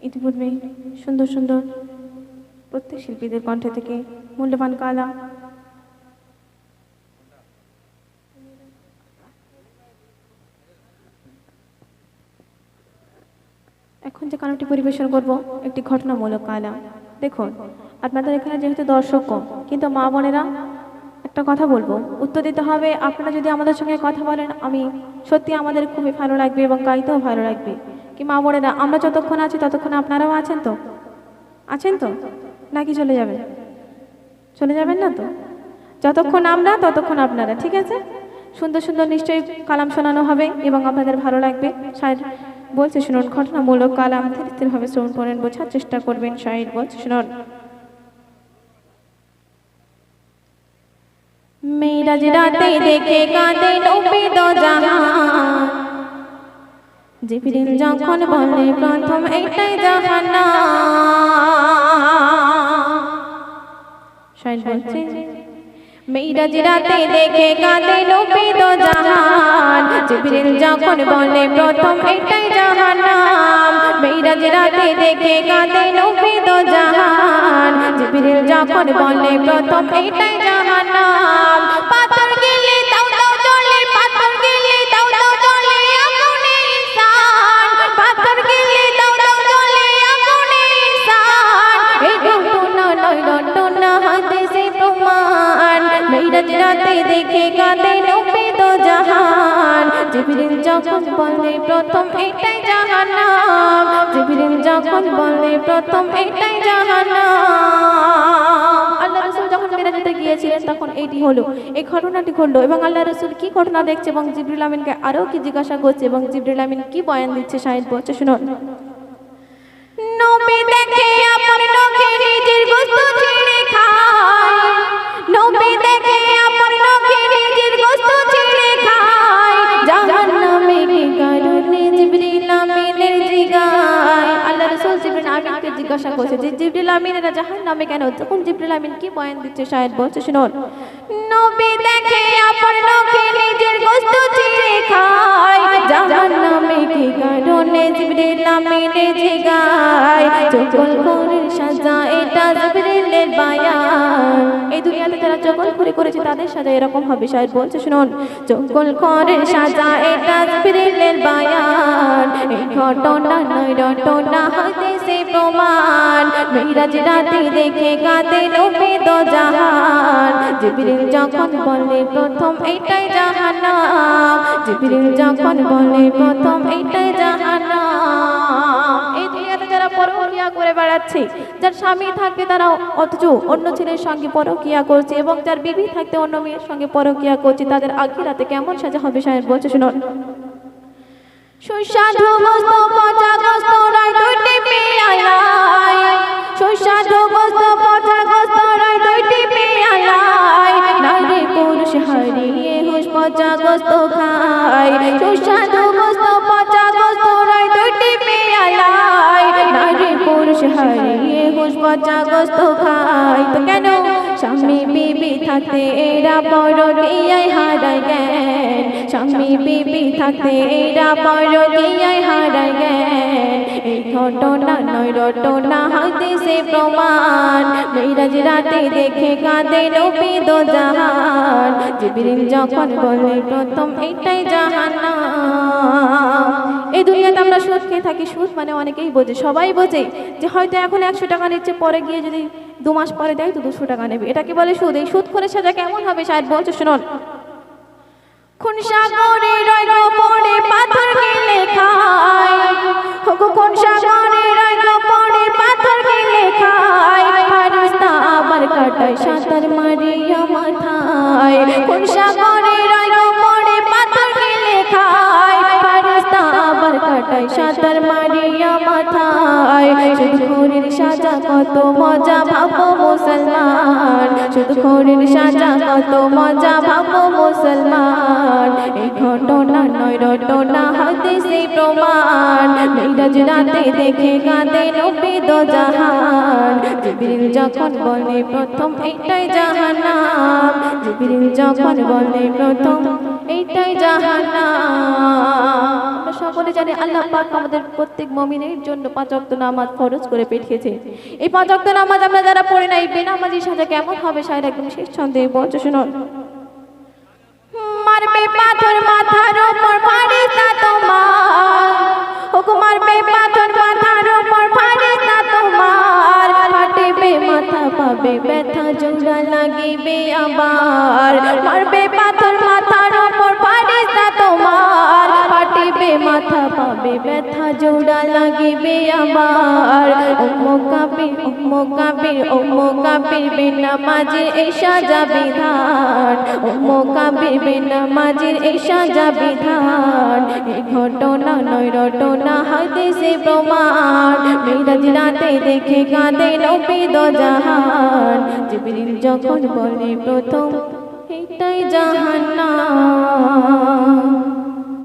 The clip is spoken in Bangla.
ইতিপূর্বে সুন্দর সুন্দর প্রত্যেক শিল্পীদের কণ্ঠ থেকে মূল্যবান কালাম এখন যে কালামটি পরিবেশন করব একটি ঘটনামূলক কালাম। দেখুন, আপনাদের এখানে যেহেতু দর্শক কম, কিন্তু মা বোনেরা একটা কথা বলবো, উত্তর দিতে হবে। আপনারা যদি আমাদের সঙ্গে কথা বলেন, আমি সত্যি আমাদের খুবই ভালো লাগবে এবং গাইতেও ভালো লাগবে। কি মা বোনেরা, আমরা যতক্ষণ আছি ততক্ষণ আপনারাও আছেন তো? আছেন তো নাকি চলে যাবেন? চলে যাবেন না তো? যতক্ষণ আমরা ততক্ষণ আপনারা, ঠিক আছে? সুন্দর সুন্দর নিশ্চয়ই কালাম শোনানো হবে এবং আপনাদের ভালো লাগবে। শায়ের বলছে শুনুন, ঘটনামূলক কালাম ধীরে ধীরে ভাবে শ্রবণ করেন, বোঝার চেষ্টা করবেন। শায়ের বলছে শুনুন। মেরাজ রাতে দেখে কাঁদে নবী দো জাহান, জিবরিল যখন বলে প্রথম এটাই জাহান্নাম। শায়ের বলছে মেরাজ রাতে দেখে কাঁদে নবী দো জাহান, জিবরিল যখন বলে প্রথম এটাই জাহান্নাম। মেরাজ রাতে দেখে কাঁদে নবী দো জাহান, জিবরিল যখন বলে প্রথম এটাই জাহান্নাম। পাথর গেলে দাও দাও জ্বলে, পাথর গেলে দাও দাও জ্বলে আগুনে ইনসান, পাথর গেলে দাও দাও জ্বলে আগুনে ইনসান। এই ঘটনা নয় ঘটনা হাদিসে প্রমাণ। মেরাজ রাতে দেখে কাঁদে নবী দো জাহান, জিবরিল যখন বলে প্রথম এটাই জাহান্নাম, জিবরিল যখন বলে প্রথম এটাই জাহান্নাম। আল্লাহ রাসূল যখন মেরাজে গিয়েছিলেন তখন এইটি হলো, এই ঘটনাটি ঘটলো এবং আল্লাহ রাসূল কি ঘটনা দেখছে এবং জিবরিল আমিনকে আরো কি জিজ্ঞাসা করছে এবং জিবরিল আমিন কি বয়ান দিচ্ছে। শায়ের বলছে শুনুন। নবী দেখে আপন নখে নিজের গোশত ছিঁড়ে খায়, নবী দেখে আপন নখে নিজের গোশত ছিঁড়ে খায়, জাহান্নামে কি কারণে জিবরিল আমিনের জিগায়। আল্লাহ রাসূল জিবরিল আমিনকে জিজ্ঞাসা করছে যে জিবরিল আমিনেরা জাহান্নামে কেন? তখন জিবরিল আমিন কি বয়ান দিচ্ছে। শায়ের বলছে শুনুন। নবী দেখে আপন নখে নিজের গোশত ছিঁড়ে খায়, জাহান্নামে কি কারণে জিবরিল আমিনে জিগায়। চগলখড়ের সাজা এটা জিবরিলের বায়ান। এই দুনিয়াতে যারা চগলখড়ি করেছে তাদের সাজা এরকম হবে। শায়ের বলছে শুনুন। চগলখড়ের সাজা এটা জিবরিলের বায়ান। এই ঘটনা নয় রটনা হাদিসে প্রমাণ। মেরাজ রাতে দেখে কাঁদে নবী দো জাহান, জিবরিল যখন বলে প্রথম এটাই জাহান্নাম, জিবরিল যখন বলে প্রথম এটাই জাহান্নাম। এই দুনিয়াতে যারা পরকিয়া করে বেড়াচ্ছে, যার স্বামী থাকতে তারা অথচ অন্য ছেলের সঙ্গে পরকিয়া করছে এবং যার বিবি থাকতে অন্য মেয়ের সঙ্গে পরকিয়া করছে, তাদের আখিরাতে কেমন সাজা হবে। শায়ের বলছে শুনুন। সুস্বাদু গোশত পচা গোশত রয় দুইটি পেয়ালায়, সুস্বাদু গোশত পচা গোশত রয় দুইটি পেয়ালায়, নারী পুরুষ হারিয়ে হুঁশ পচা গোশত খায়। সুস্বাদু গোশত পচা গোশত রয় দুইটি পেয়ালায়, নারী পুরুষ হারিয়ে হুঁশ পচা গোশত খায়। তো কেন? স্বামী বিবি থাকতে এরা পরকিয়ায় হারায় জ্ঞান, স্বামী বিবি থাকতে এরা পরকিয়ায় হারায় জ্ঞান। এই ঘটনা নয় রটনা হাদিসে প্রমাণ। মেরাজ রাতে দেখে কাঁদে নবী দো জাহান, জিবরিল যখন বলে প্রথম এটাই জাহান্নাম। এই দুনিয়াতে আমরা সুদ খেয়ে থাকি। সুদ মানে অনেকেই বোঝে, সবাই বোঝে যে হয়তো এখন 100 টাকা নিচ্ছে, পরে গিয়ে যদি 2 মাস পরে দেয় তো 200 টাকা নেবে। এটাকে বলে সুদ। এই সুদ করে সাজা কেমন হবে? শায়ের বলছে শুনুন। কোন সাগরে রয় গোপনে পাথর গেলে খায়, কোন সাগরে রয় গোপনে পাথর গেলে খায়, ফারিস্তা আবার কাটায় সাঁতার মারিয়া মাথায়। কোন সাগরে রয় গোপনে পাথর গেলে খায়, ফারিস্তা আবার কাটায় সাঁতার মারিয়া মাথায়। সুদখোরের সাজা কত মজা ভাবো মুসলমান, সুদখোরের সাজা কত মজা ভাবো মুসলমান। এই ঘটনা নয় রটনা হাদিসে প্রমাণ, মেরাজ রাতে দেখে কাঁদে নবী দো জাহান। জিবরিল যখন বলে প্রথম এইটাই জাহান্নাম, জিবরিল যখন বলে প্রথম এইটাই জাহান্নাম। আমরা সকলে জানি আল্লাহ পাক আমাদের প্রত্যেক মুমিনের জন্য 5 ওয়াক্ত নামাজ ফরজ করে পাঠিয়েছে। এই 5 ওয়াক্ত নামাজ আমরা যারা পড়ে নাই, বেনামাজি সাজা কেমন হবে শায়ের একদম শেষ ছন্দে বলছে শুনুন। মারবে পাথর মাথার উপর ফারিস্তা তোমার, হুকুম মারবে পাথর মাথার উপর ফারিস্তা তোমার। ফাটিবে মাথা পাবে ব্যথা জোড়া লাগিবে আবার, মারবে পাথর মাথার উপর ফারিস্তা তোমার। ফাটিবে মাথা পাবে ব্যথা জোড়া লাগিবে আবার। উম্মু কাবির উম্মু কাবির উম্মু কাবির বেনামাজির এই সাজা বিধান, উম্মু কাবির বেনামাজির এই সাজা বিধান। এই ঘটনা নয় রটনা হাদিসে প্রমাণ, মেরাজ রাতে দেখে কাঁদে নবী দো জাহান। জিবরিল যখন বলে প্রথম এইটাই জাহান্নাম।